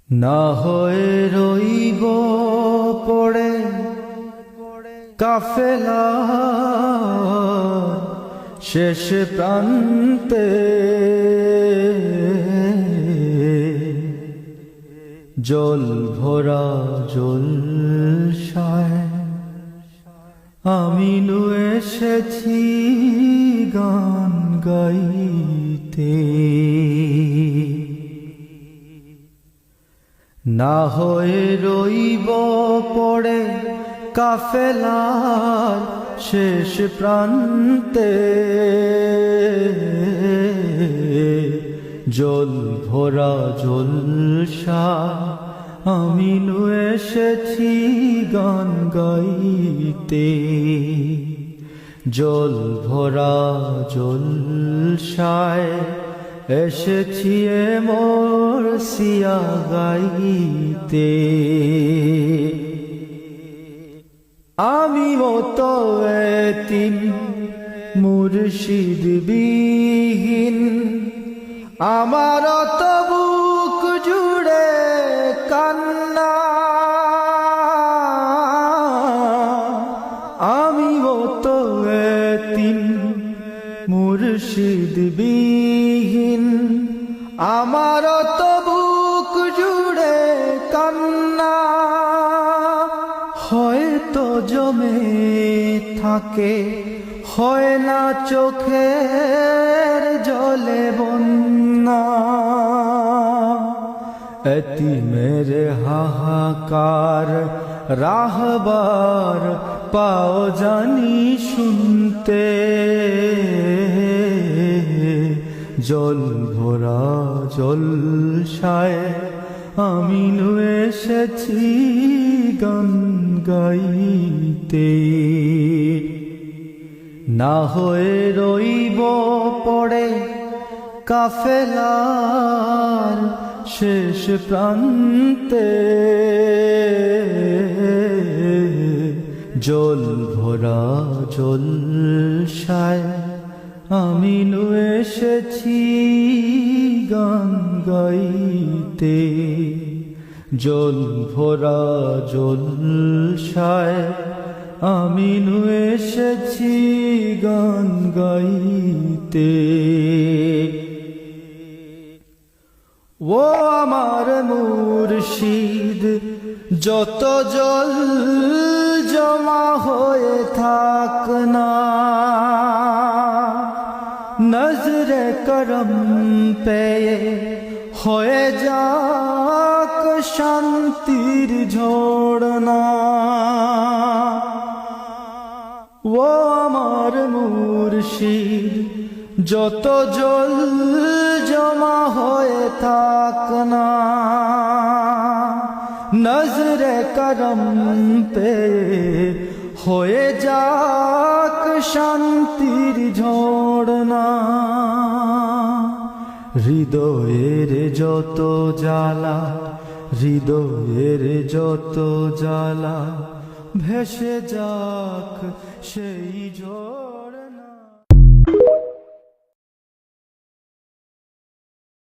না হয়ে রইব পড়ে কাফেলা শেষ প্রান্তে, জল ভরা জলসায় আমি নু এসেছি গান গাইতে। না হয়ে রইব পড়ে কাফেলার শেষ প্রান্তে, জল ভরা জলসা আমি নু এসেছি গান গাইতে। জল ভরা জলসায় এসেছি মোর সিয়া গাইতে। আমি মতো এতিম মুর্শিদ বিহীন, আমার তো বুক জুড়ে কান্না। আমি মতো এতিম মুর্শিদ বিহীন, আমার তো বুক জুড়ে কান্না। হয়তো জমে থাকে হয় না চোখের জলে বন্যা, এতিমের হাহাকার রাহবার পাও জানি শুনতে। জল ভরা জলসায় আমি নু এসেছি গান গাইতে। না হয়ে রইব পড়ে কাফেলার শেষ প্রান্তে, জল ভরা জলসায় আমি নু এসেছি গান গাইতে। জল ভরা জলসায় আমি নু এসেছি গান গাইতে। ও আমার মুর্শিদ, যত জল জমা হয়ে থাক না, নজরে করম পেয়ে হয়ে যাক শান্তির ঝড়না। ও আমার মুর্শিদ, যত জল জমা হয়ে থাক না, নজরে করম পেয়ে হয়ে যাক শান্তির ঝড়না। হৃদয়ের যত জ্বালা, হৃদয়ের যত জ্বালা ভেসে যাক সেই ঝড়।